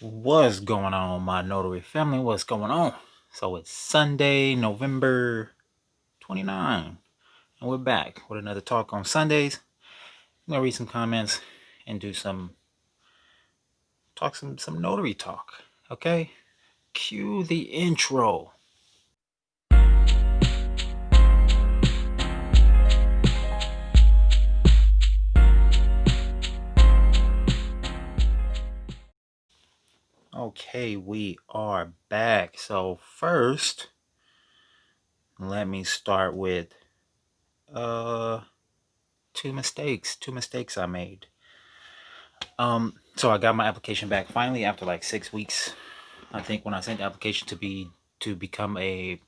What's going on, my notary family? What's going on? So it's Sunday, November 29, and we're back with another talk on Sundays. I'm gonna read some comments and do some notary talk. Okay? Cue the intro. Okay, we are back. So first, let me start with two mistakes I made. So I got my application back finally after like 6 weeks. I think when I sent the application to become a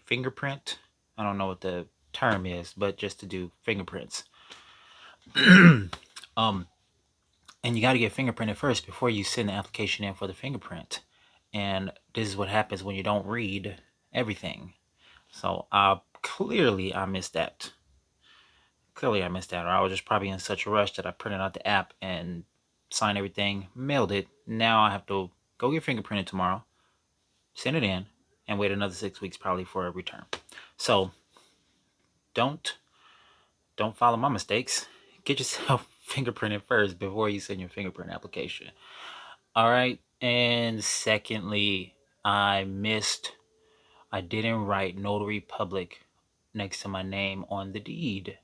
fingerprint. I don't know what the term is, but just to do fingerprints. And you got to get fingerprinted first before you send the application in for the fingerprint. And this is what happens when you don't read everything. So clearly I missed that. Or I was just probably in such a rush that I printed out the app and signed everything, mailed it. Now I have to go get fingerprinted tomorrow, send it in, and wait another 6 weeks probably for a return. So don't follow my mistakes. Get yourself fingerprinted first before you send your fingerprint application. All right. And secondly, I didn't write notary public next to my name on the deed.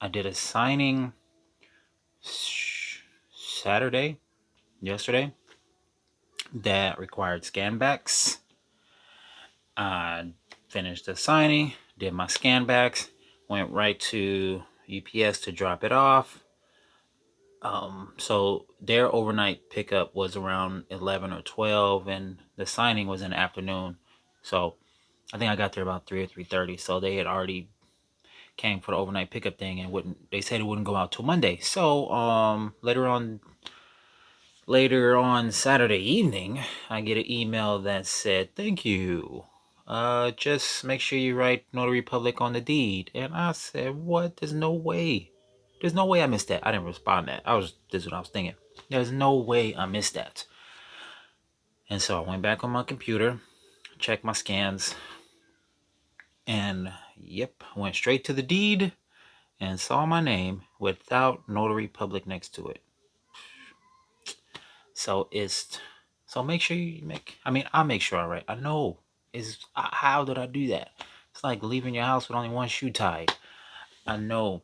I did a signing yesterday, that required scan backs. I finished the signing, did my scan backs, went right to UPS to drop it off. So their overnight pickup was around 11 or 12, and the signing was in the afternoon. So I think I got there about 3 or 3:30. So they had already came for the overnight pickup thing, and they said it wouldn't go out till Monday. So later on Saturday evening, I get an email that said, "Thank you. Just make sure you write Notary Public on the deed." And I said, "What? There's no way. There's no way I missed that." I didn't respond to that. This is what I was thinking. There's no way I missed that. And so I went back on my computer, checked my scans, and yep, went straight to the deed and saw my name without Notary Public next to it. So make sure I make sure I write. I know. How did I do that? It's like leaving your house with only one shoe tied. I know.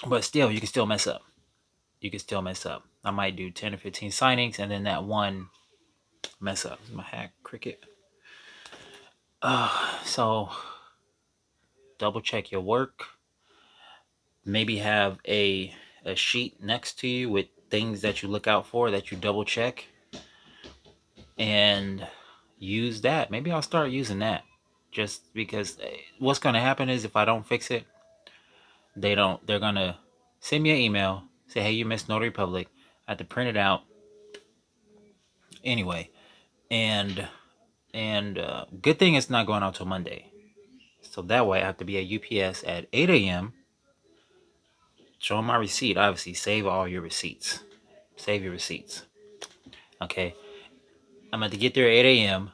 But still, you can still mess up. I might do 10 or 15 signings and then that one mess up. This is my hack cricket. So double check your work. Maybe have a sheet next to you with things that you look out for, that you double check, and use that. Maybe I'll start using that, just because what's going to happen is if I don't fix it, they're going to send me an email, say, "Hey, you missed Notary Public." I have to print it out anyway. And good thing it's not going out till Monday. So that way I have to be at UPS at 8 a.m. Show them my receipt. Obviously, save all your receipts. Save your receipts. Okay. I'm going to get there at 8 a.m.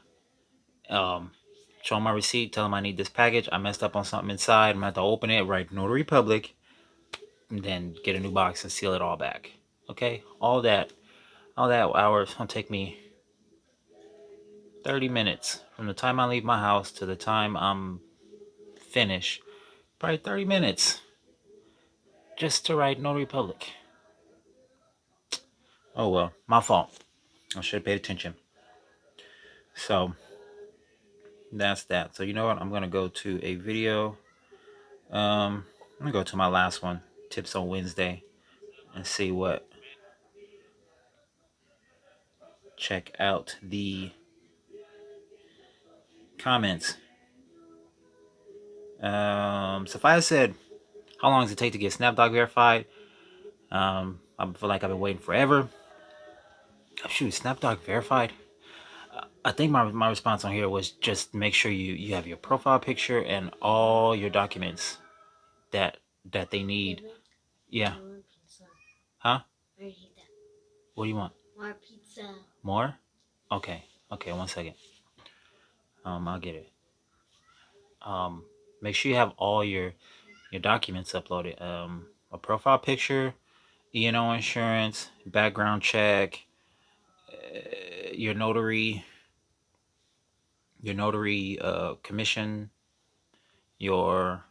Show them my receipt. Tell them I need this package. I messed up on something inside. I'm going to have to open it, write Notary Public, and then get a new box and seal it all back. Okay. All that hours will take me 30 minutes from the time I leave my house to the time I'm finished. Probably 30 minutes just to write Notary Public. Oh well, my fault. I should have paid attention. So that's that. So you know what? I'm gonna go to a video. I'm gonna go to my last one, Tips on Wednesday, and see what. Check out the comments. Sophia said, "How long does it take to get Snapdog verified?" I feel like I've been waiting forever. Oh, shoot, Snapdog verified. I think my response on here was just make sure you have your profile picture and all your documents that they need. Yeah. Huh? What do you want? More pizza. More? Okay. Okay, 1 second. I'll get it. Make sure you have all your documents uploaded. A profile picture, E&O insurance, background check, your notary commission, your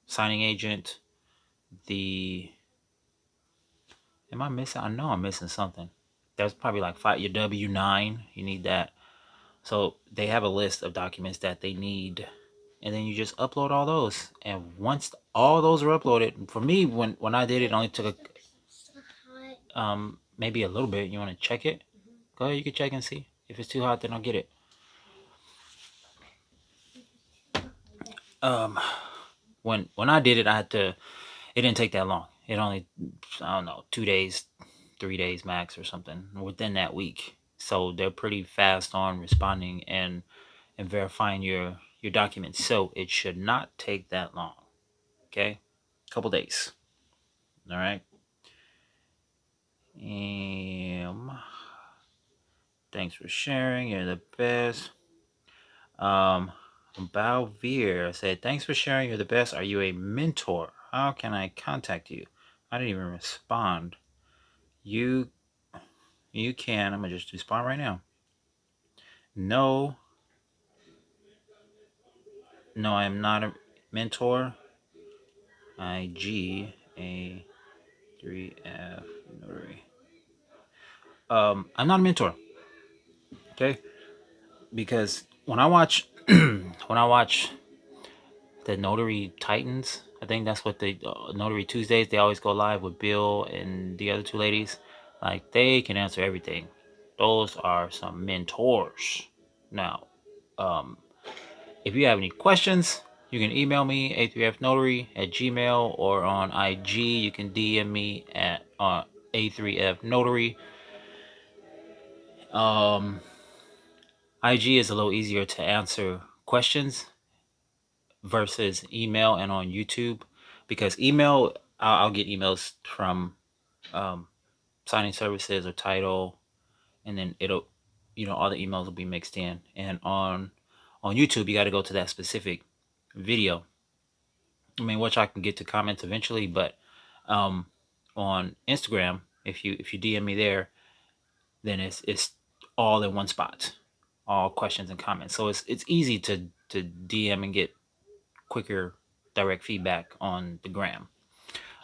signing agent, the am I missing? I know I'm missing something. There's probably like your W-9. You need that. So they have a list of documents that they need, and then you just upload all those. And once all those are uploaded, for me, when I did it, it only took maybe a little bit. You want to check it? Go ahead, you can check and see. If it's too hot, then I'll get it. When I did it, I had to. It didn't take that long. It only, I don't know, 2 days, 3 days max or something within that week. So they're pretty fast on responding and verifying your documents. So it should not take that long. Okay, couple days. All right. Thanks for sharing. You're the best. Balvier said, thanks for sharing. You're the best. Are you a mentor? How can I contact you? I didn't even respond. You can. I'm gonna just respond right now. No, I am not a mentor. IGA3F notary. I'm not a mentor. Okay, because when I watch the Notary Titans, I think that's what the Notary Tuesdays, they always go live with Bill and the other two ladies. Like, they can answer everything. Those are some mentors. Now, if you have any questions, you can email me a3fnotary@gmail, or on IG you can DM me at a3fnotary. IG is a little easier to answer questions versus email, and on YouTube, because email, I'll get emails from signing services or title, and then it'll, all the emails will be mixed in. And on YouTube, you got to go to that specific video. I mean, which I can get to comments eventually, but on Instagram, if you DM me there, then it's all in one spot, all questions and comments. So it's easy to DM and get quicker direct feedback on the gram.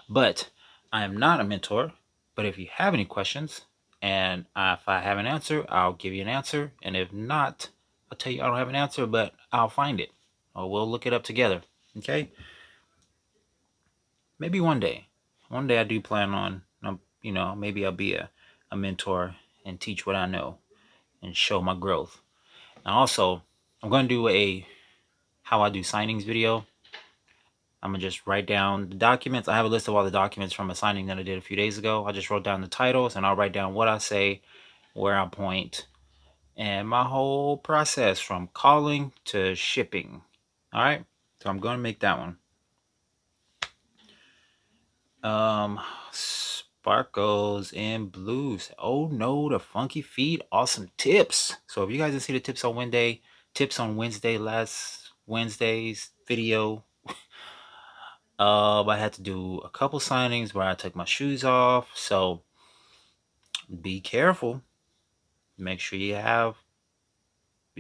But I am not a mentor. But if you have any questions, and if I have an answer, I'll give you an answer. And if not, I'll tell you I don't have an answer, but I'll find it, or we'll look it up together. Okay? Maybe one day. One day I do plan on, maybe I'll be a mentor and teach what I know and show my growth. And also, I'm going to do a how I do signings video. I'm going to just write down the documents. I have a list of all the documents from a signing that I did a few days ago. I just wrote down the titles, and I'll write down what I say, where I point, and my whole process from calling to shipping. All right? So I'm going to make that one. Sparkles and Blues. Oh no, the funky feet. Awesome tips. So if you guys didn't see the tips on Wednesday, last Wednesday's video, I had to do a couple signings where I took my shoes off. So be careful. Make sure your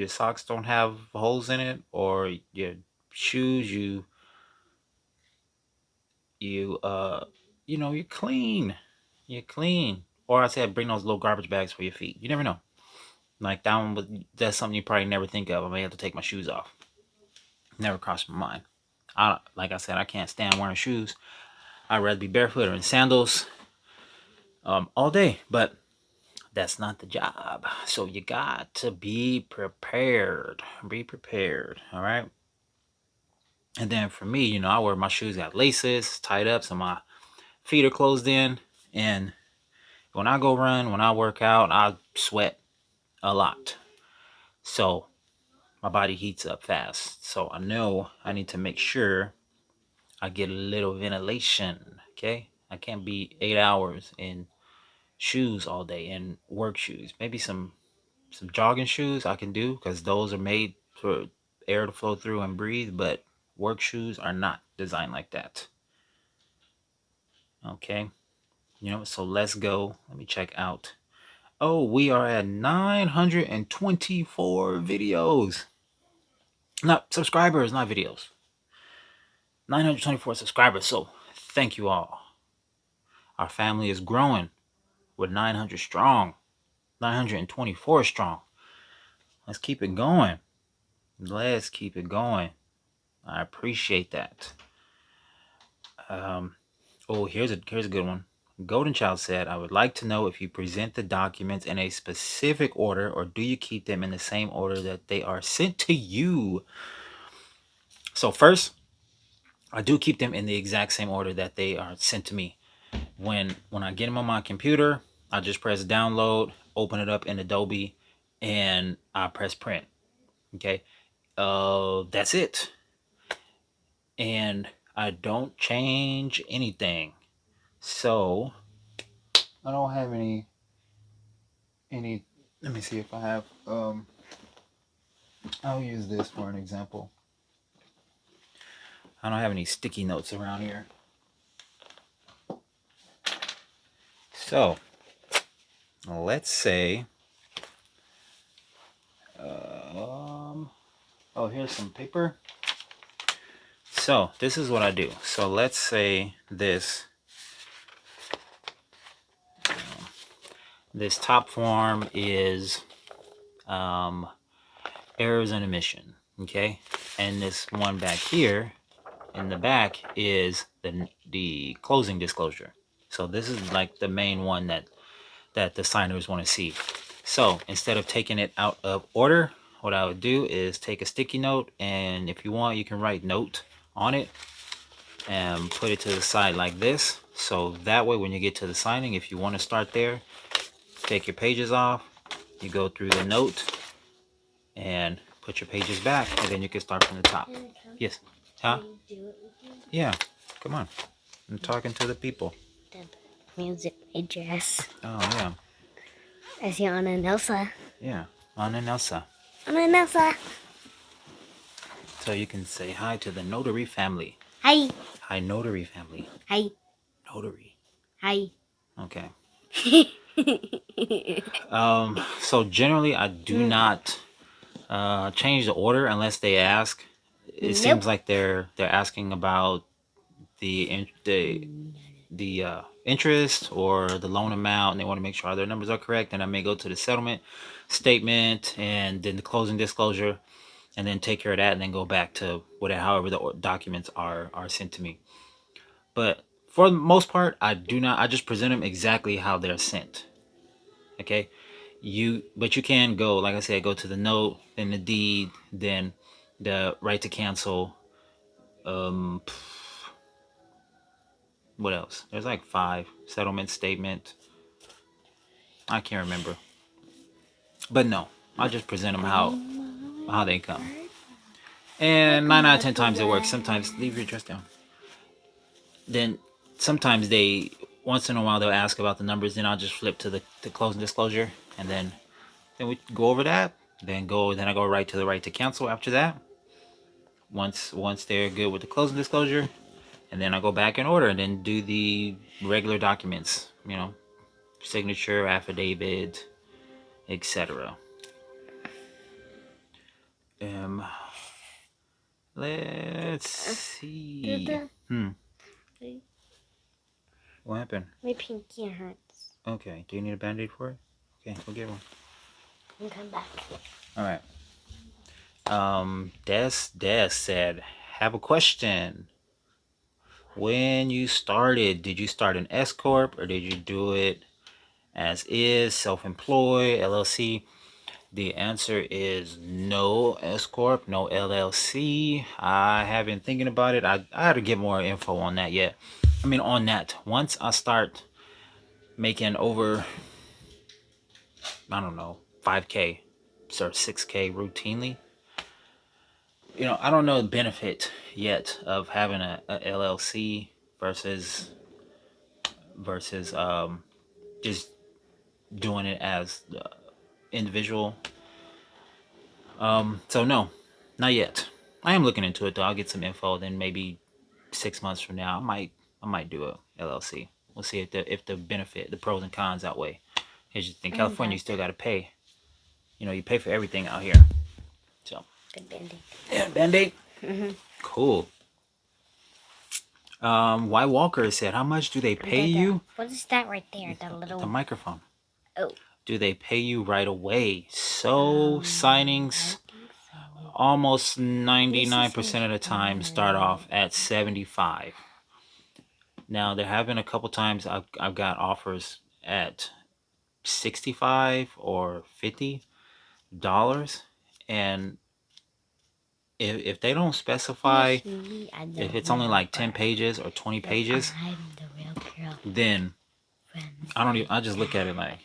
socks don't have holes in it, or your shoes, you're clean. You're clean. Or I said, bring those little garbage bags for your feet. You never know. Like, that's something you probably never think of. I may have to take my shoes off. Never crossed my mind. Like I said, I can't stand wearing shoes. I'd rather be barefoot or in sandals all day. But that's not the job. So you got to be prepared. Be prepared. All right. And then for me, I wear my shoes, got laces tied up, so my feet are closed in. And when I go run, when I work out, I sweat a lot. So my body heats up fast. So I know I need to make sure I get a little ventilation. Okay. I can't be 8 hours in shoes all day, in work shoes. Maybe some jogging shoes I can do, because those are made for air to flow through and breathe, but work shoes are not designed like that. Okay, so let's go. Let me check out. Oh, we are at 924 videos. Not subscribers, not videos. 924 subscribers. So thank you all. Our family is growing. We're 900 strong. 924 strong. Let's keep it going. Let's keep it going. I appreciate that. Oh, here's a good one. Golden Child said, I would like to know if you present the documents in a specific order, or do you keep them in the same order that they are sent to you? So first, I do keep them in the exact same order that they are sent to me. When I get them on my computer, I just press download, open it up in Adobe, and I press print. Okay, that's it. And I don't change anything. So I don't have any. Let me see if I have. I'll use this for an example. I don't have any sticky notes around here. So let's say, oh, here's some paper. So this is what I do. So let's say this top form is errors and omission, okay? And this one back here in the back is the closing disclosure. So this is like the main one that the signers want to see. So instead of taking it out of order, what I would do is take a sticky note, and if you want, you can write note on it and put it to the side like this. So that way, when you get to the signing, if you want to start there, take your pages off, you go through the note and put your pages back, and then you can start from the top. Yes. Huh? Yeah. Come on. I'm talking to the people. Music my dress. Oh, yeah. I see Anna and Elsa. Yeah. Anna and Elsa. Anna and Elsa. So you can say hi to the notary family. Hi. Hi, notary family. Hi. Notary. Hi. Okay. So generally I do not change the order unless they ask. It seems like they're asking about the interest or the loan amount, and they want to make sure their numbers are correct. And I may go to the settlement statement and then the closing disclosure, and then take care of that, and then go back to however the documents are sent to me. But for the most part, I just present them exactly how they're sent. Okay, but you can go, like I said, go to the note, then the deed, then the right to cancel. What else? There's like 5. Settlement statement. I can't remember. But no, I just present them how they come. And 9 out of 10 times it works. Sometimes, leave your dress down. Then sometimes once in a while they'll ask about the numbers. Then I'll just flip to the closing disclosure, and then we go over that. Then I go right to the right to cancel after that. Once they're good with the closing disclosure, and then I go back in order and then do the regular documents, signature, affidavit, etc. Let's see. What happened? My pinky hurts. Okay. Do you need a band-aid for it? Okay, we'll get one. And come back. All right. Des said, have a question. When you started, did you start an SCorp, or did you do it as is, self-employed, LLC? The answer is no SCorp, no LLC. I have been thinking about it. I had to get more info on that yet. On that. Once I start making over, I don't know, 5K or 6K routinely, I don't know the benefit yet of having a LLC versus versus just doing it as individual. So no, not yet. I am looking into it though. I'll get some info. Then maybe 6 months from now, I might do a LLC. We'll see if the benefit, the pros and cons outweigh. Here's just in California, you still got to pay. You know, you pay for everything out here. So Good Band-Aid. yeah, Band-Aid. Mm-hmm. Cool. Why Walker said, how much do they pay you? What is that right there? The little... The microphone. Oh. Do they pay you right away? So signings almost 99% of the time start off at 75. Now there have been a couple times I've got offers at 65 or $50, and if they don't specify, if it's only like 10 pages or 20 pages, then I just look at it like,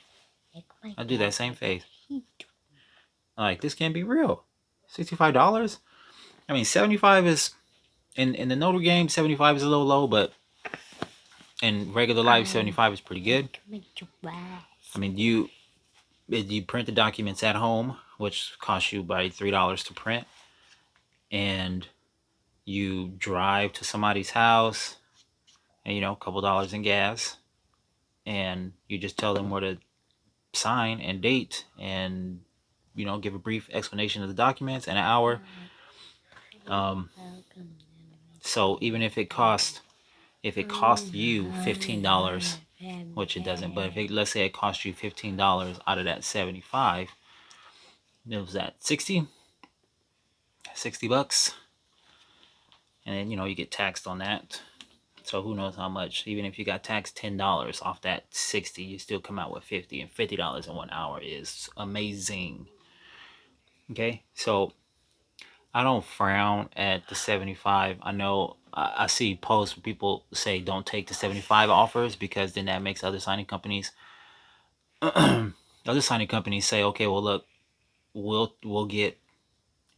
I do that same face. Like, this can't be real. $65? I mean, 75 is, in the notary game, 75 is a little low, but in regular life, 75 is pretty good. I mean, you print the documents at home, which costs you about $3 to print, and you drive to somebody's house, and, you know, a couple dollars in gas, and you just tell them where to sign and date, and, you know, give a brief explanation of the documents in an hour. So even if it costs you $15, which it doesn't, but let's say it costs you $15 out of that 75, it was that 60 bucks, and then, you know, you get taxed on that. So who knows how much. Even if you got taxed $10 off that 60, you still come out with 50, and $50 in 1 hour is amazing. Okay, so I don't frown at the 75. I know I see posts where people say don't take the 75 offers, because then that makes other signing companies say, okay, well, look, we'll get,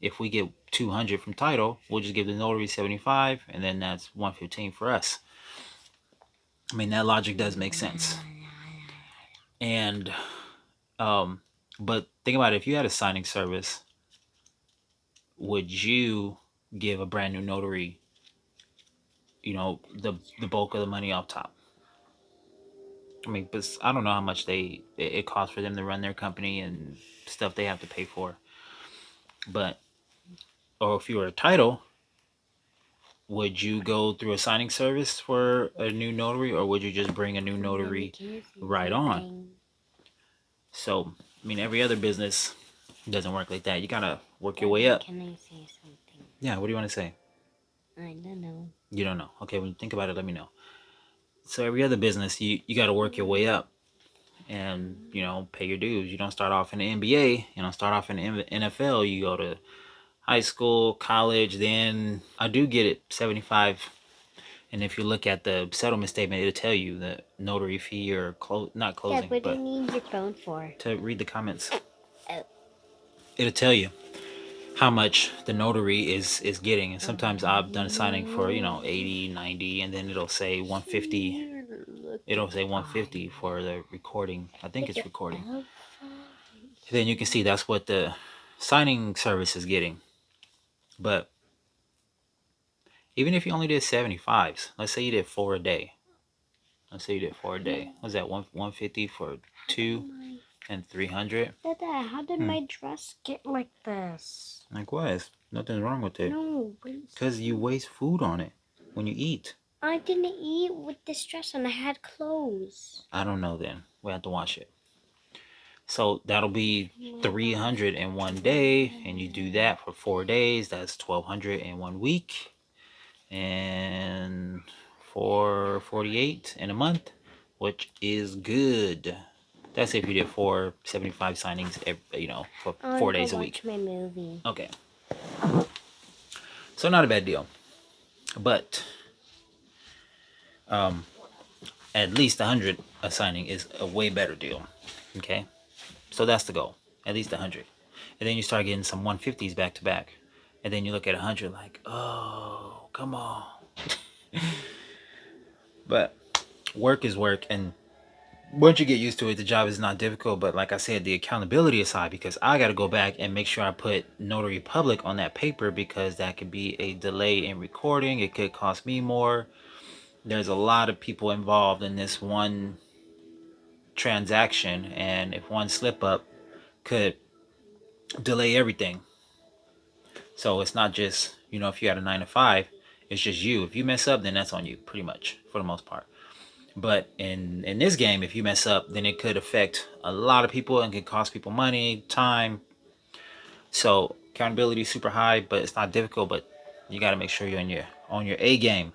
if we get 200 from title, we'll just give the notary 75, and then that's 115 for us. I mean, that logic does make sense. And but think about it, if you had a signing service, would you give a brand new notary, you know, the bulk of the money off top? I mean, but I don't know how much it costs for them to run their company and stuff they have to pay for. But, or if you were a title, would you go through a signing service for a new notary, or would you just bring a new notary right on? So, I mean, every other business doesn't work like that. You gotta work your way up. Can I say something? Yeah, what do you want to say? I don't know. You don't know. Okay, when you think about it, let me know. So every other business, you got to work your way up, and, you know, pay your dues. You don't start off in the NBA. You don't start off in the NFL. You go to high school, college. Then I do get it, 75. And if you look at the settlement statement, it'll tell you the notary fee, or not closing, Yeah, what do you need your phone for? To read the comments. Oh. It'll tell you how much the notary is getting. And sometimes I've done a signing for, you know, 80, 90, and then it'll say 150. It'll say 150 for the recording. I think it's recording. Then you can see that's what the signing service is getting. But even if you only did 75s, let's say you did 4 a day. What's that, 150 for 2 and 300? Dada, how did my dress get like this? Likewise, nothing's wrong with it. No, because you waste food on it when you eat. I didn't eat with this dress on. I had clothes. I don't know then. We have to wash it. So that'll be 300 in 1 day, and you do that for 4 days. That's 1,200 in 1 week, and 448 in a month, which is good. That's if you did 475 signings, for 4 days a week. My movie. Okay. So not a bad deal, but at least 100 a signing is a way better deal. Okay, so that's the goal, at least 100, and then you start getting some 150s back to back, and then you look at 100 like, oh, come on. But Work is work, and once you get used to it, the job is not difficult. But like I said, the accountability is high because I got to go back and make sure I put notary public on that paper, because that could be a delay in recording. It could cost me more. There's a lot of people involved in this one transaction, and if one slip up could delay everything. So it's not just, if you had a 9 to 5, it's just you. If you mess up, then that's on you, pretty much, for the most part. But in this game, if you mess up, then it could affect a lot of people and could cost people money, time. So accountability is super high, but it's not difficult. But you got to make sure you're on your A game.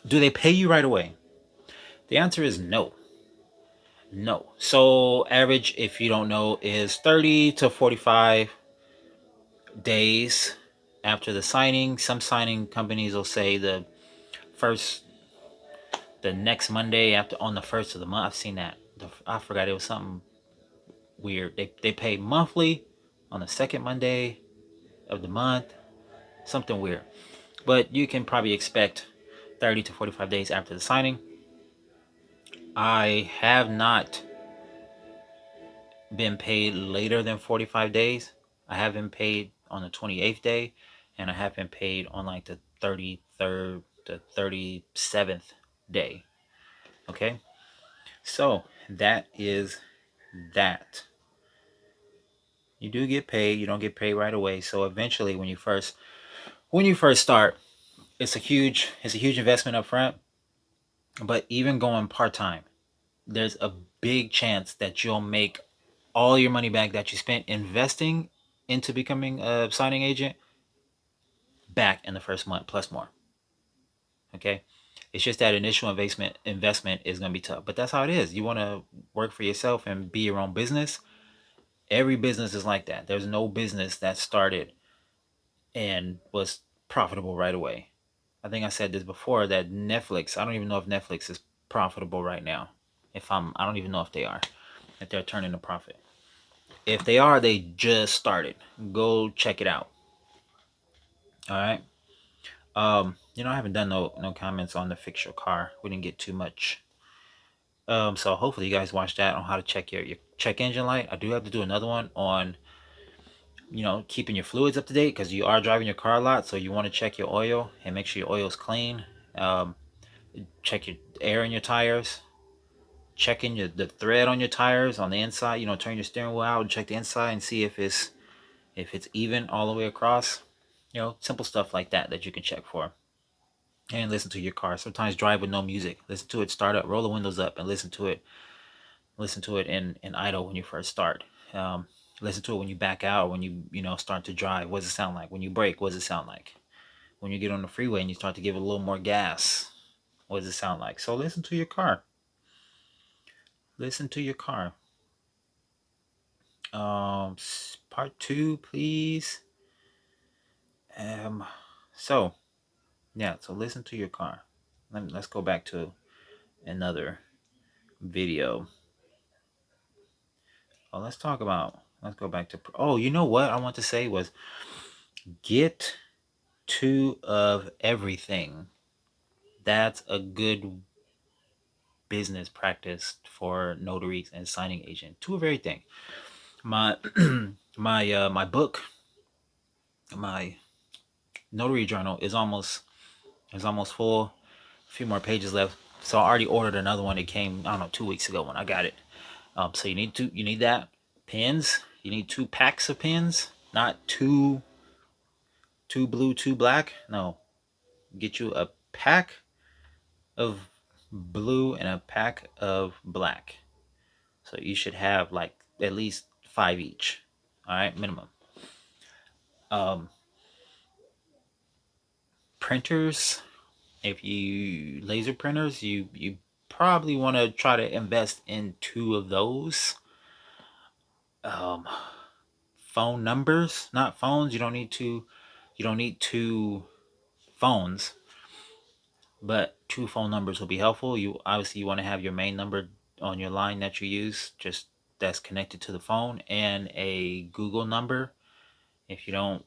Do they pay you right away? The answer is no. No. So average, if you don't know, is 30 to 45 days after the signing. Some signing companies will say first, the next Monday after, on the first of the month. I've seen that. I forgot, it was something weird. They pay monthly on the second Monday of the month. Something weird. But you can probably expect 30 to 45 days after the signing. I have not been paid later than 45 days. I have been paid on the 28th day, and I have been paid on like the 33rd to 37th day. Okay? So, that is that. You do get paid, you don't get paid right away. So eventually when you first start, it's a huge investment up front. But even going part-time, there's a big chance that you'll make all your money back that you spent investing into becoming a signing agent back in the first month plus more. Okay? It's just that initial investment is going to be tough. But that's how it is. You want to work for yourself and be your own business. Every business is like that. There's no business that started and was profitable right away. I think I said this before, that Netflix, I don't even know if Netflix is profitable right now. I don't even know if they are, if they're turning a profit. If they are, they just started. Go check it out. All right. I haven't done no comments on the fix your car. We didn't get too much. So hopefully you guys watched that on how to check your check engine light. I do have to do another one on keeping your fluids up to date, because you are driving your car a lot, so you want to check your oil and make sure your oil is clean. Um, check your air in your tires. Checking the thread on your tires on the inside. Turn your steering wheel out and check the inside and see if it's even all the way across. Simple stuff like that you can check for. And listen to your car. Sometimes drive with no music. Listen to it start up. Roll the windows up and listen to it. Listen to it in idle when you first start. Listen to it when you back out, when you start to drive. What does it sound like? When you brake, what does it sound like? When you get on the freeway and you start to give it a little more gas, what does it sound like? So listen to your car. Listen to your car. Part 2, please. So yeah, so listen to your car. Let's go back to another video. Let's go back to, you know what I want to say was, get 2 of everything. That's a good business practice for notaries and signing agent. 2 of everything. My my book, my notary journal is almost full. A few more pages left. So I already ordered another one. It came, I don't know, 2 weeks ago when I got it. So you need that. Pens. You need 2 packs of pens, not two blue, 2 black. No, get you a pack of blue and a pack of black. So you should have like at least 5 each. All right, minimum. Printers. If you laser printers, you probably want to try to invest in 2 of those. Phone numbers, not phones. You don't need two phones, but 2 phone numbers will be helpful. You obviously want to have your main number on your line that you use, just that's connected to the phone, and a Google number. If you don't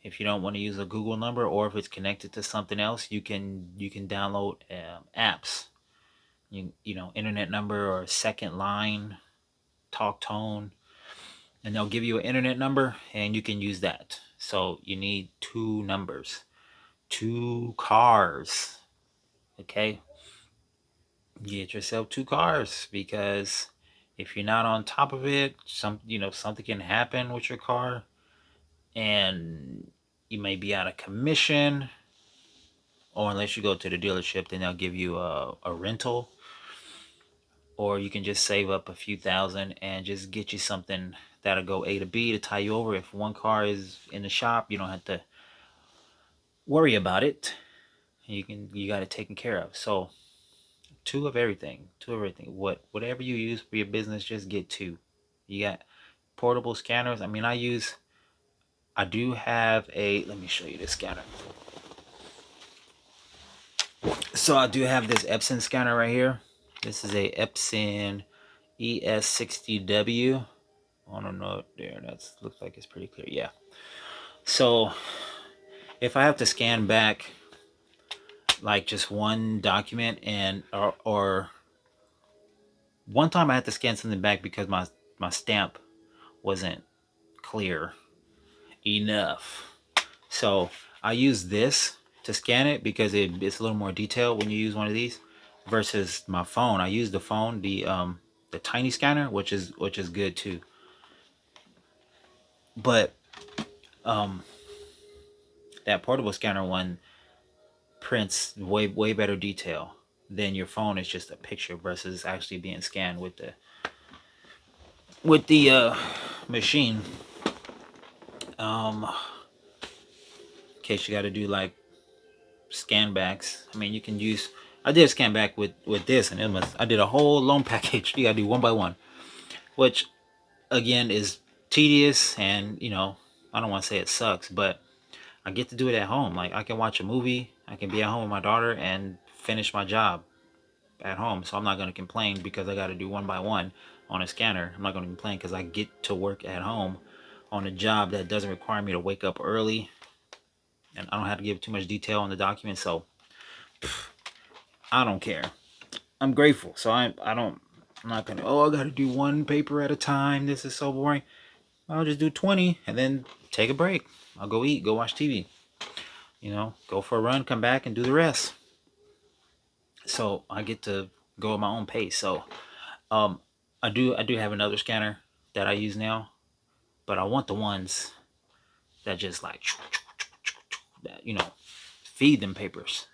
If you don't want to use a Google number, or if it's connected to something else, you can download apps. Internet number or second line, talk tone, and they'll give you an internet number, and you can use that. So you need two numbers, two cars. Okay, get yourself two cars, because if you're not on top of it, something can happen with your car, and you may be out of commission. Or unless you go to the dealership, then they'll give you a rental. Or you can just save up a few thousand and just get you something that'll go A to B to tie you over. If one car is in the shop, you don't have to worry about it. You got it taken care of. So two of everything. Two of everything. Whatever you use for your business, just get two. You got portable scanners. I do have a, let me show you this scanner. So I do have this Epson scanner right here. This is a Epson ES60W. I don't know there. That looks like it's pretty clear. Yeah. So if I have to scan back like just one document, or one time I had to scan something back because my stamp wasn't clear enough. So I use this to scan it because it's a little more detailed when you use one of these versus my phone. I use the phone, the tiny scanner, which is good too. But that portable scanner one prints way better detail than your phone. Is just a picture versus actually being scanned with the machine. In case you got to do like scan backs. I mean, you can use. I did a scan back with this, and I did a whole loan package. You got to do one by one, which again is tedious, and I don't want to say it sucks, but I get to do it at home. Like, I can watch a movie, I can be at home with my daughter and finish my job at home. So I'm not going to complain because I got to do one by one on a scanner. I'm not going to complain because I get to work at home on a job that doesn't require me to wake up early, and I don't have to give too much detail on the document. So I don't care. I'm grateful. So I'm not gonna, I gotta do one paper at a time. This is so boring. I'll just do 20 and then take a break. I'll go eat, go watch TV. Go for a run, come back and do the rest. So I get to go at my own pace. So I do have another scanner that I use now, but I want the ones that just like that, feed them papers.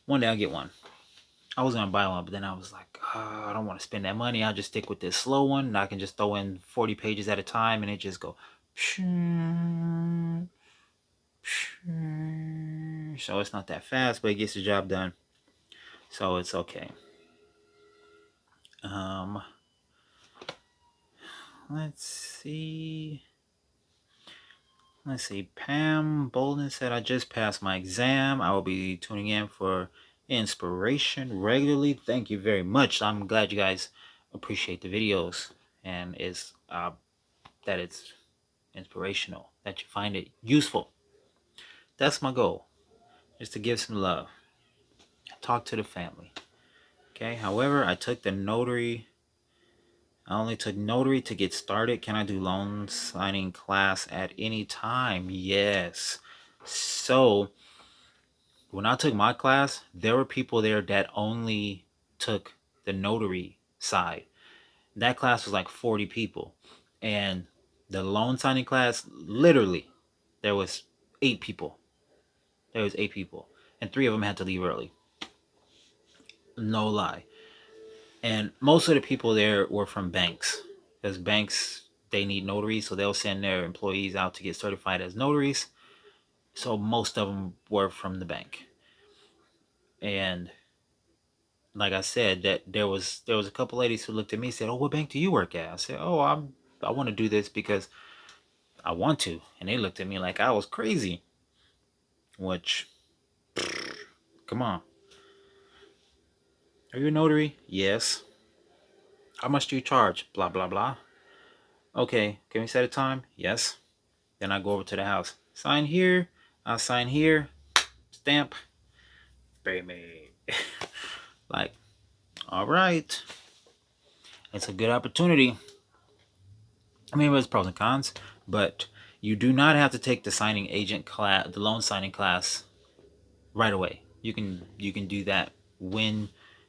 One day I'll get one. I was gonna buy one, but then I was like, I don't want to spend that money. I'll just stick with this slow one, and I can just throw in 40 pages at a time, and it just go. So it's not that fast, but it gets the job done. So it's okay. Let's see. Pam Bolden said, I just passed my exam. I will be tuning in for inspiration regularly. Thank you very much. I'm glad you guys appreciate the videos, and that it's inspirational, that you find it useful. That's my goal, is to give some love, talk to the family. Okay. However, I only took notary to get started. Can I do loan signing class at any time? Yes. So when I took my class, there were people there that only took the notary side. That class was like 40 people. And the loan signing class, literally, there was 8 people. And 3 of them had to leave early. No lie. And most of the people there were from banks. Because banks, they need notaries, so they'll send their employees out to get certified as notaries. So most of them were from the bank. And like I said, that there was a couple ladies who looked at me and said, "Oh, what bank do you work at?" I said, "Oh, I want to do this because I want to." And they looked at me like I was crazy. Which, come on. Are you a notary? Yes. How much do you charge? Blah, blah, blah. Okay, can we set a time? Yes. Then I go over to the house. Sign here. I'll sign here. Stamp. Baby. Like, all right. It's a good opportunity. I mean, there's pros and cons, but you do not have to take the signing agent class, the loan signing class, right away. You can do that when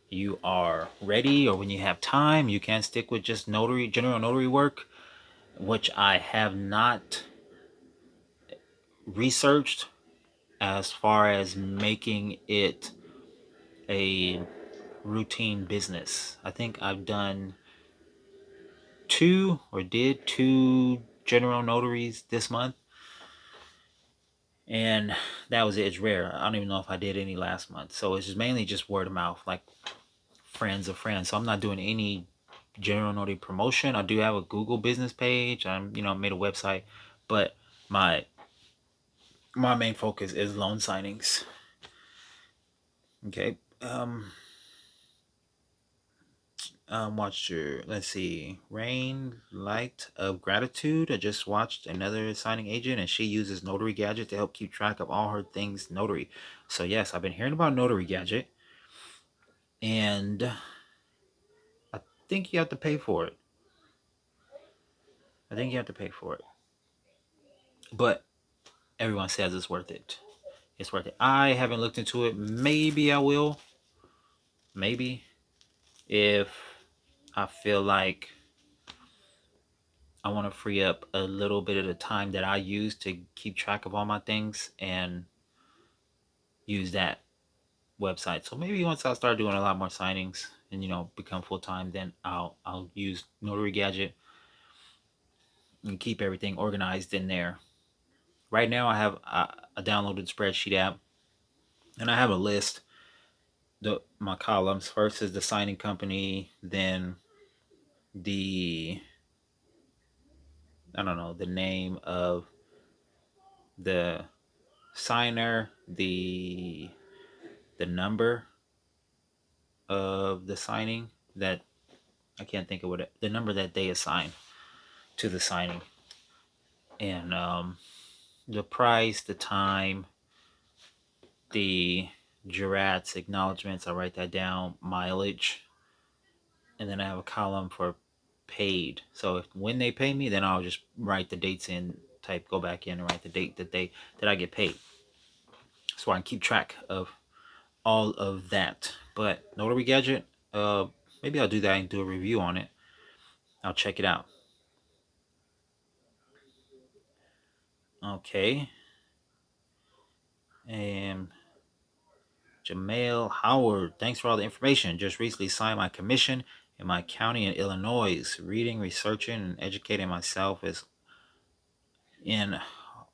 you are ready or when you have time. You can stick with just notary, general notary work, which I have not researched as far as making it a routine business. I think I've done did two general notaries this month, and that was it. It's rare. I don't even know if I did any last month. So it's just mainly just word of mouth, like friends of friends. So I'm not doing any general notary promotion. I do have a Google business page. Made a website, but my my main focus is loan signings. Okay. Watched your, let's see, Rain Light of Gratitude. I just watched another signing agent, and she uses Notary Gadget to help keep track of all her things notary. So yes, I've been hearing about Notary Gadget, and I think you have to pay for it. I think you have to pay for it, but everyone says it's worth it. It's worth it. I haven't looked into it. Maybe I will. Maybe if I feel like I want to free up a little bit of the time that I use to keep track of all my things and use that website. So maybe once I start doing a lot more signings and become full time, then I'll use Notary Gadget and keep everything organized in there. Right now, I have a downloaded spreadsheet app, and I have a list. My columns first is the signing company, then the I don't know the name of the signer, the number of the signing that I can't think of the number that they assign to the signing, and the price, the time, the Jurat's acknowledgments. I write that down, mileage, and then I have a column for paid. So if when they pay me, then I'll just write the dates in, type, go back in and write the date that I get paid, so I can keep track of all of that. But Notary Gadget, maybe I'll do that and do a review on it. I'll check it out. Okay. And Jamail Howard, thanks for all the information. Just recently signed my commission in my county in Illinois. Reading, researching, and educating myself is in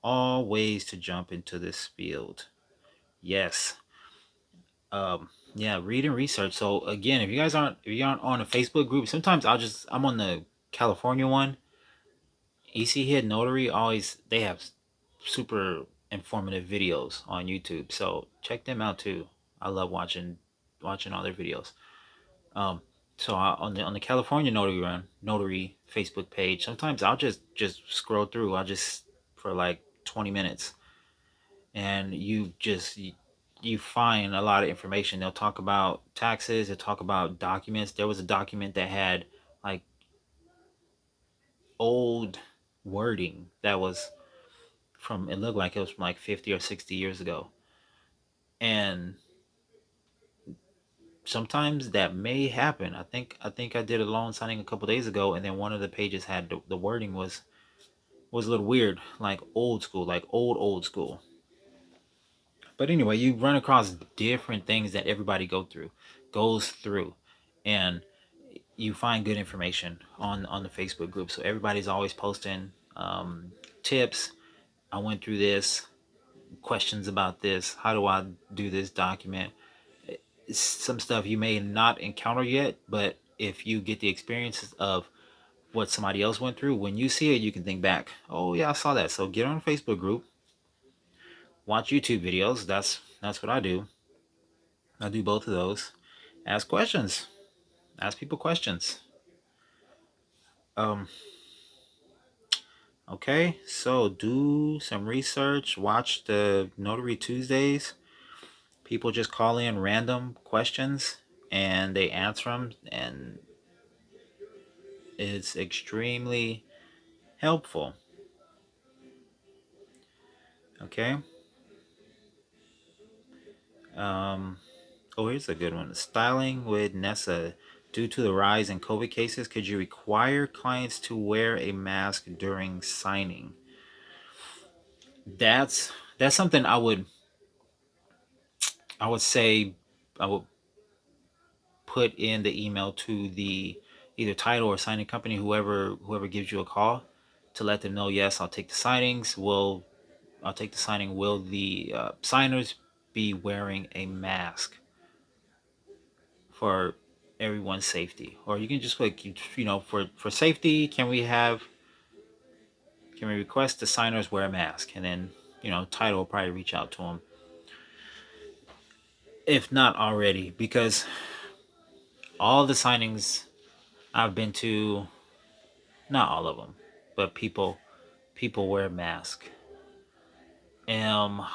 all ways to jump into this field. Yes. Yeah, read and research. So again, if you aren't on a Facebook group, sometimes I'm on the California one. EC Head Notary always they have super informative videos on YouTube. So check them out too. I love watching all their videos. Um, so on the California Notary Facebook page, sometimes I'll just scroll through. I just for like 20 minutes, and you find a lot of information. They'll talk about taxes. They'll talk about documents. There was a document that had like old wording that was from, it looked like it was from like 50 or 60 years ago, and sometimes that may happen. I think I did a loan signing a couple days ago, and then one of the pages had the wording was a little weird, like old school, like old school. But anyway, you run across different things that everybody goes through, and you find good information on the Facebook group. So everybody's always posting tips. I went through this, questions about this. How do I do this document? Some stuff you may not encounter yet, but if you get the experiences of what somebody else went through, when you see it, you can think back, oh yeah, I saw that. So get on a Facebook group, watch YouTube videos. That's what I do. I do both of those. Ask questions. Ask people questions. Um, Okay, so do some research, watch the Notary Tuesdays. People just call in random questions and they answer them, and it's extremely helpful. Okay. Um, oh, here's a good one. Styling with Nessa. Due to the rise in COVID cases, could you require clients to wear a mask during signing? That's that's something I would say I would put in the email to the either title or signing company, whoever gives you a call, to let them know, yes, I'll take the signings. I'll take the signing. Will the signers be wearing a mask for everyone's safety? Or you can just like, for safety, can we request the signers wear a mask? And then title will probably reach out to them if not already, because all the signings I've been to, not all of them, but people wear a mask. Um,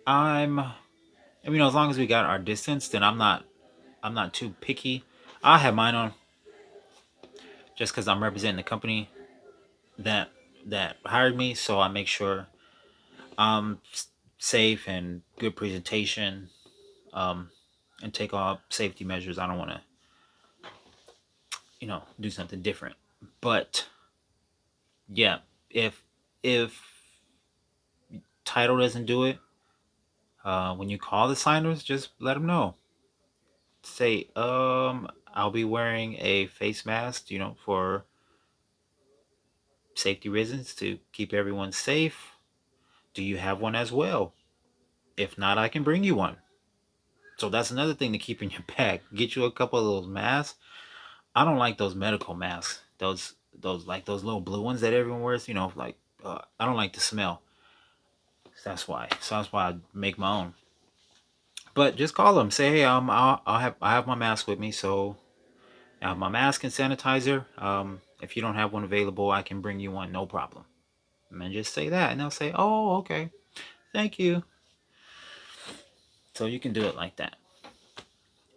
as long as we got our distance, then I'm not too picky. I have mine on just because I'm representing the company that that hired me, so I make sure I'm safe and good presentation, um, and take all safety measures. I don't want to, do something different. But yeah, if title doesn't do it, when you call the signers, just let them know. Say, I'll be wearing a face mask, for safety reasons to keep everyone safe. Do you have one as well? If not, I can bring you one. So that's another thing to keep in your bag. Get you a couple of those masks. I don't like those medical masks. Those like those little blue ones that everyone wears. I don't like the smell. That's why. So that's why I make my own. But just call them. Say, hey, I have my mask with me, so I have my mask and sanitizer. If you don't have one available, I can bring you one, no problem. And then just say that, and they'll say, oh, okay, thank you. So you can do it like that.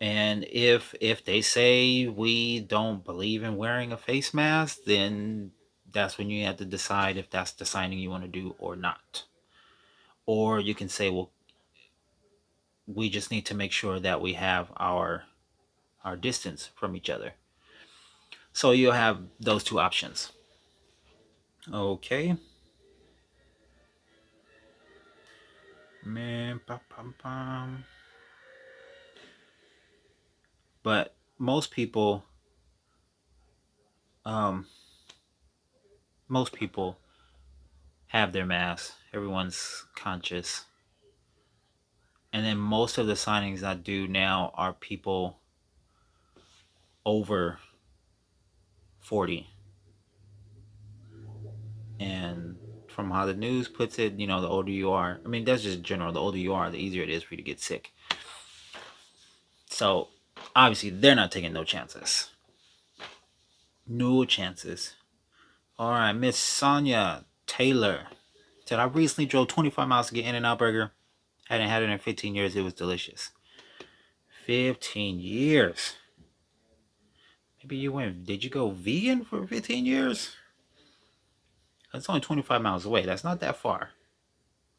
And if they say we don't believe in wearing a face mask, then that's when you have to decide if that's the signing you want to do or not. Or you can say, well, we just need to make sure that we have our distance from each other. So you'll have those two options. Okay. Man, pam, pam, pam. But um, most people have their masks. Everyone's conscious. And then most of the signings I do now are people over 40. And from how the news puts it, the older you are, I mean, that's just general. The older you are, the easier it is for you to get sick. So obviously, they're not taking no chances. No chances. All right, Miss Sonia Taylor said, I recently drove 25 miles to get In-N-Out Burger. Hadn't had it in 15 years. It was delicious. 15 years. Maybe did you go vegan for 15 years? That's only 25 miles away. That's not that far.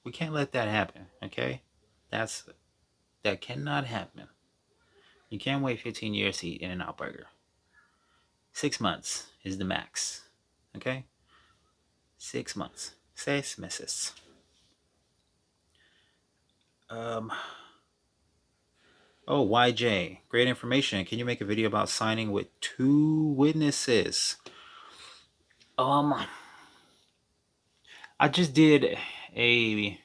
We can't let that happen, okay? That cannot happen. You can't wait 15 years to eat In-N-Out Burger. 6 months is the max, okay? 6 months. 6 meses. Um, oh, YJ, great information. Can you make a video about signing with two witnesses? Um, I just did a.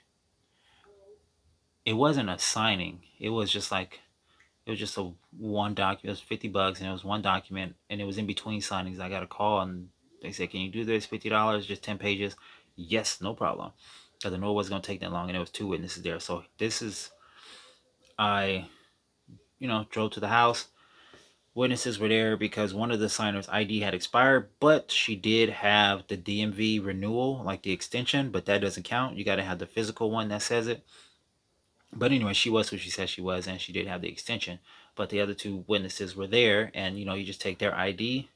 It wasn't a signing. It was just a one document. It was $50, and it was one document, and it was in between signings. I got a call, and they said, "Can you do this? $50, just 10 pages." Yes, no problem. Because I know it wasn't gonna take that long, and there was two witnesses there. So I drove to the house. Witnesses were there because one of the signers' ID had expired, but she did have the DMV renewal, like the extension, but that doesn't count. You got to have the physical one that says it. But anyway, she was who she said she was, and she did have the extension. But the other two witnesses were there, and you just take their ID,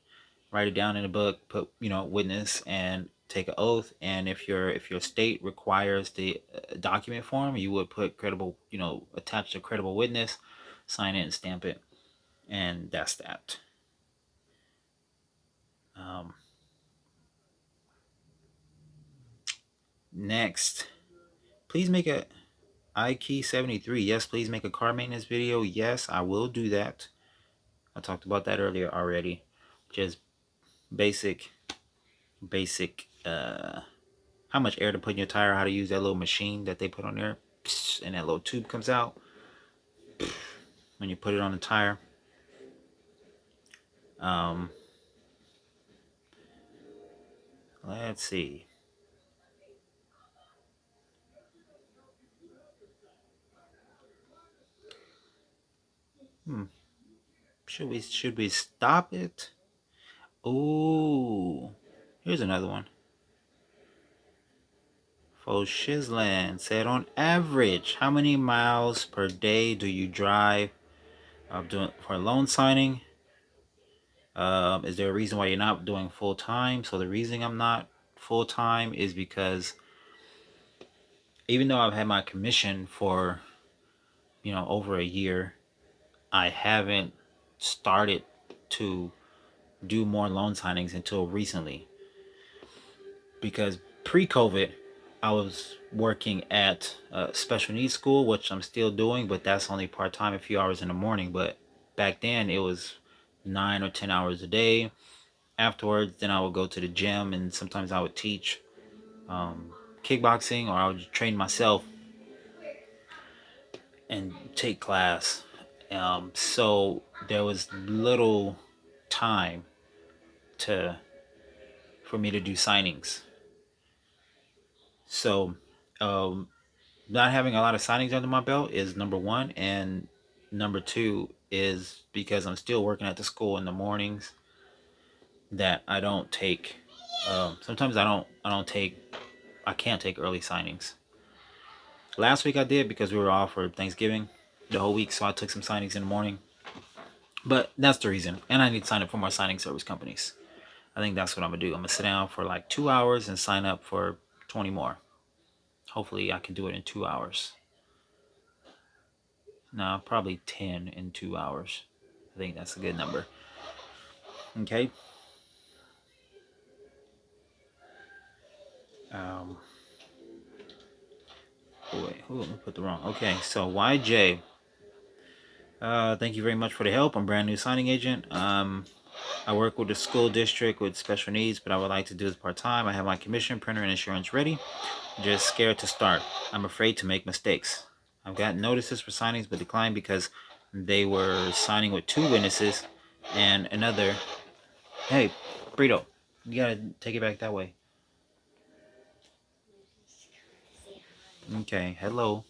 write it down in a book, put witness, and take an oath. And if your state requires the document form, you would put credible, attach a credible witness, sign it, and stamp it, and that's that. Um, Next, please make a iKey73. Yes, please make a car maintenance video. Yes, I will do that. I talked about that earlier already. Just basic, how much air to put in your tire, how to use that little machine that they put on there, and that little tube comes out when you put it on the tire. Let's see. Should we stop it? Ooh, here's another one. For Shizzland said, on average, how many miles per day do you drive for a loan signing? Is there a reason why you're not doing full time? So the reason I'm not full time is because even though I've had my commission for over a year, I haven't started to do more loan signings until recently. Because pre-COVID, I was working at a special needs school, which I'm still doing, but that's only part-time, a few hours in the morning. But back then it was 9 or 10 hours a day. Afterwards, then I would go to the gym, and sometimes I would teach kickboxing, or I would train myself and take class. So there was little time for me to do signings. So not having a lot of signings under my belt is number one, and number two is because I'm still working at the school in the mornings that I don't take. Sometimes I can't take early signings. Last week I did because we were off for Thanksgiving the whole week, so I took some signings in the morning. But that's the reason, and I need to sign up for more signing service companies. I think that's what I'm gonna do. I'm gonna sit down for like 2 hours and sign up for 20 more. Hopefully I can do it in 2 hours. No, probably 10 in 2 hours. I think that's a good number. Okay. Oh wait, I put the wrong. Okay, so YJ. Thank you very much for the help. I'm a brand new signing agent. I work with the school district with special needs, but I would like to do this part-time. I have my commission, printer, and insurance ready. Just scared to start. I'm afraid to make mistakes. I've gotten notices for signings but declined because they were signing with 2 witnesses and another. Hey, Brito, you gotta take it back that way. Okay, hello.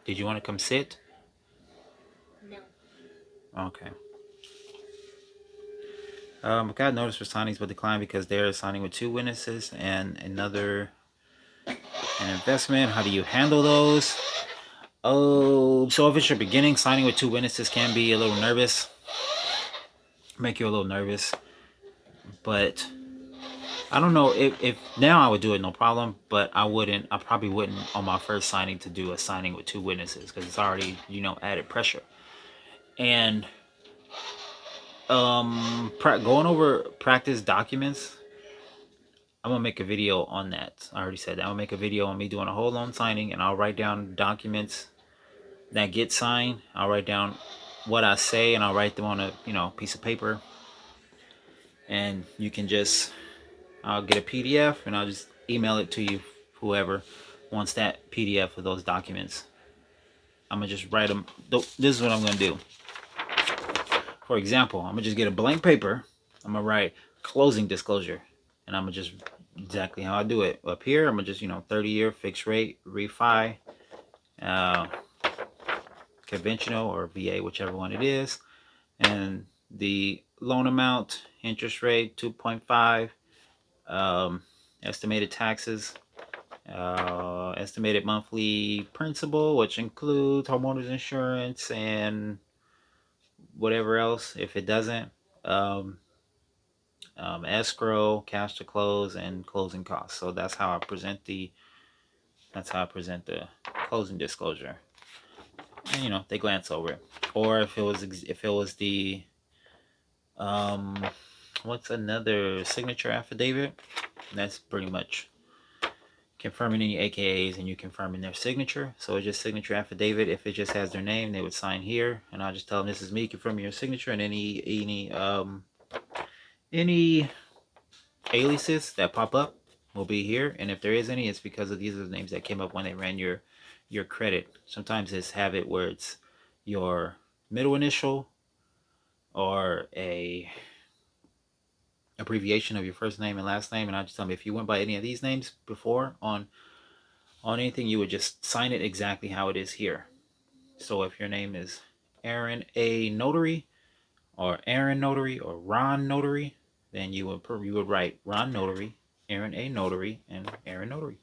Did you want to come sit? No. Okay. I got notice for signings but declined because they're signing with 2 witnesses and an investment. How do you handle those? Oh, so if it's your beginning, signing with 2 witnesses can be a little nervous. Make you a little nervous. But I don't know if now I would do it no problem, but I probably wouldn't on my first signing to do a signing with 2 witnesses because it's already, added pressure. And going over practice documents, I'm gonna make a video on that. I already said that. I'm gonna make a video on me doing a whole loan signing, and I'll write down documents that get signed. I'll write down what I say, and I'll write them on a piece of paper, and you can I'll get a PDF and I'll just email it to you, whoever wants that PDF of those documents. I'm gonna just write them. This is what I'm gonna do. For example, I'm gonna just get a blank paper. I'm gonna write closing disclosure, and I'm gonna just exactly how I do it. Up here, I'm gonna just 30-year fixed rate refi. conventional or VA, whichever one it is. And the loan amount, interest rate 2.5, estimated taxes, estimated monthly principal, which includes homeowners insurance and whatever else. If it doesn't, um, escrow, cash to close, and closing costs. So that's how I present the closing disclosure. And they glance over it. Or if it was the what's another signature affidavit? That's pretty much confirming any AKAs and you confirming their signature. So it's just signature affidavit. If it just has their name, they would sign here, and I'll just tell them this is me confirming your signature, and any aliases that pop up will be here. And if there is any, it's because of these are the names that came up when they ran your credit. Sometimes it's have it where it's your middle initial or a abbreviation of your first name and last name, and I just tell them if you went by any of these names before on anything, you would just sign it exactly how it is here. So if your name is Aaron A. Notary or Aaron Notary or Ron Notary, then you would write Ron Notary, Aaron A. Notary, and Aaron Notary.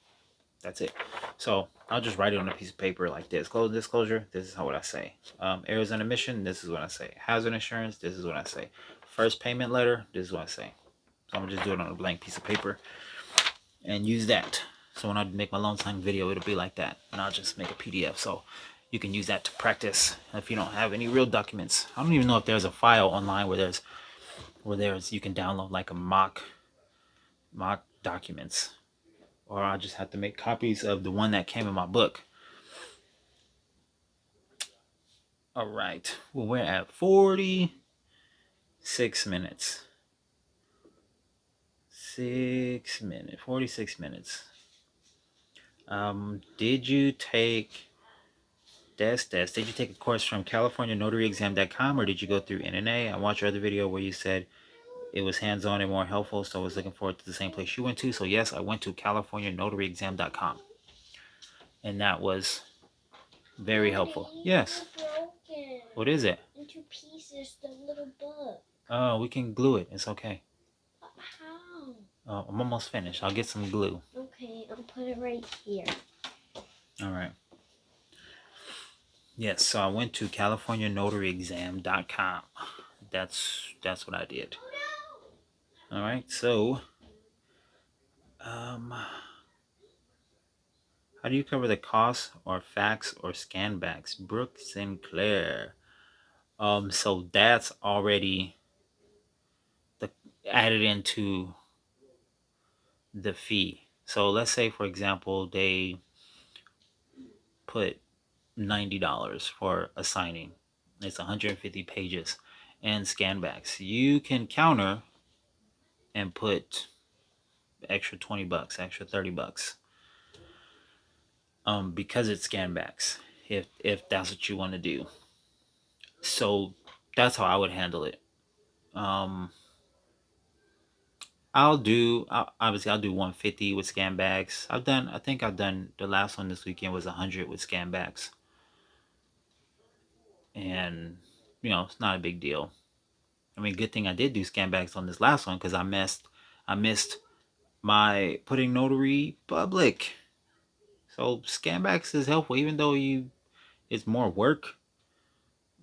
That's it. So I'll just write it on a piece of paper like this. Closing disclosure, this is what I say. Errors and omission, this is what I say. Hazard insurance, this is what I say. First payment letter, this is what I say. So I'm gonna just do it on a blank piece of paper and use that. So when I make my loan signing video, it'll be like that, and I'll just make a PDF. So you can use that to practice if you don't have any real documents. I don't even know if there's a file online where you can download like a mock documents, or I just have to make copies of the one that came in my book. All right, well, we're at 46 minutes. 46 minutes. Did you take did you take a course from CaliforniaNotaryExam.com, or did you go through NNA? I watched your other video where you said it was hands-on and more helpful, so I was looking forward to the same place you went to. So yes, I went to CaliforniaNotaryExam.com, and that was very helpful. Yes. Broken. What is it? Into pieces, the little book. Oh, we can glue it. It's okay. How? I'm almost finished. I'll get some glue. Okay, I'll put it right here. All right. Yes, so I went to CaliforniaNotaryExam.com. That's what I did. All right, so how do you cover the cost or fax or scan backs? Brooke Sinclair. So that's already added into the fee. So let's say, for example, they put $90 for a signing. It's 150 pages and scan backs. You can counter and put extra $20, extra $30, because it's scan backs, if that's what you want to do. So that's how I would handle it. I'll do 150 with scan backs. I think I've done the last one this weekend was 100 with scan backs, and it's not a big deal. I mean, good thing I did do scan backs on this last one because I missed my putting notary public. So scan backs is helpful, even though it's more work.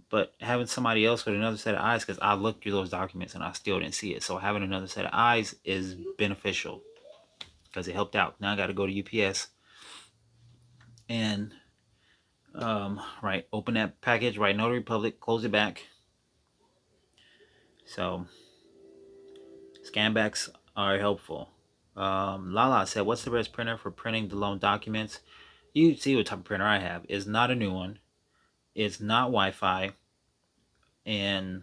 But having somebody else with another set of eyes, because I looked through those documents and I still didn't see it. So having another set of eyes is beneficial because it helped out. Now I got to go to UPS and open that package, write Notary Public, close it back. So scan backs are helpful. Lala said, what's the best printer for printing the loan documents? You see what type of printer I have. It's not a new one. It's not Wi-Fi. And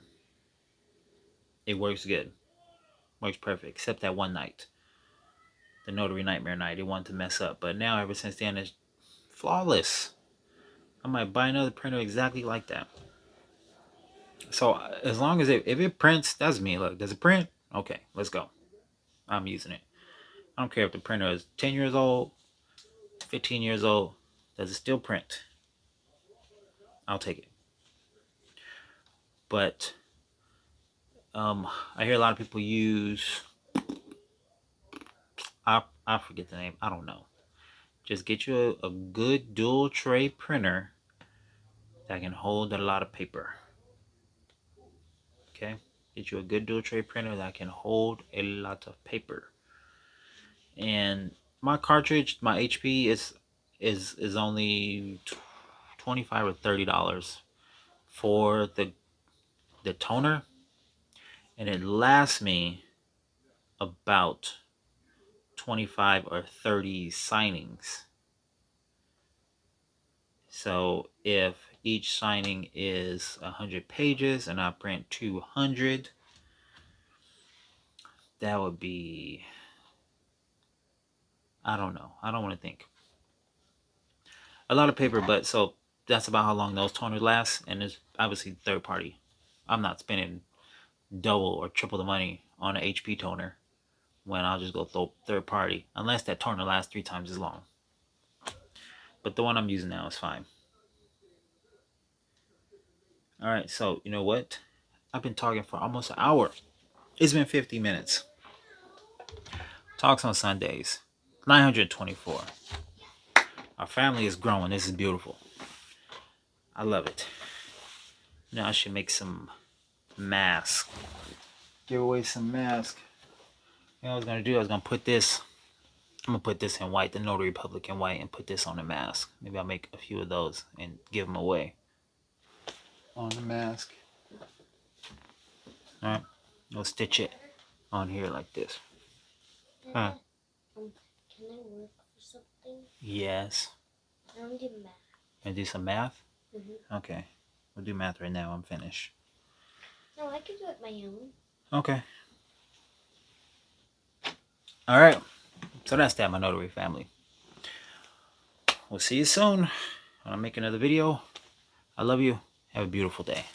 it works good. Works perfect. Except that one night. The Notary Nightmare night. It wanted to mess up. But now, ever since then, it's flawless. I might buy another printer exactly like that. So, as long as if it prints, that's me. Look, does it print? Okay, let's go. I'm using it. I don't care if the printer is 10 years old, 15 years old. Does it still print? I'll take it. But I hear a lot of people use, I forget the name. I don't know. Just get you a good dual tray printer that can hold a lot of paper. Okay, get you a good dual tray printer that can hold a lot of paper. And my cartridge, my HP is only $25 or $30 for the toner, and it lasts me about 25 or 30 signings. So if each signing is 100 pages and I print 200, that would be, I don't know. I don't want to think. A lot of paper, but so that's about how long those toners last. And it's obviously third party. I'm not spending double or triple the money on an HP toner when I'll just go third party, unless that toner lasts 3 times as long. But the one I'm using now is fine. All right, so you know what? I've been talking for almost an hour. It's been 50 minutes. Talks on Sundays. 924. Our family is growing. This is beautiful. I love it. Now I should make some masks. Give away some masks. You know what I was going to do? I was going to put this. I'm going to put this in white, the Notary Public in white, and put this on the mask. Maybe I'll make a few of those and give them away on the mask. Alright. We'll stitch it on here like this. Huh? Can I work for something? Yes. I want to do math. And do some math? Mm-hmm. Okay. We'll do math right now. I'm finished. No, I can do it my own. Okay. Alright. So that's that, my notary family. We'll see you soon when I make another video. I love you. Have a beautiful day.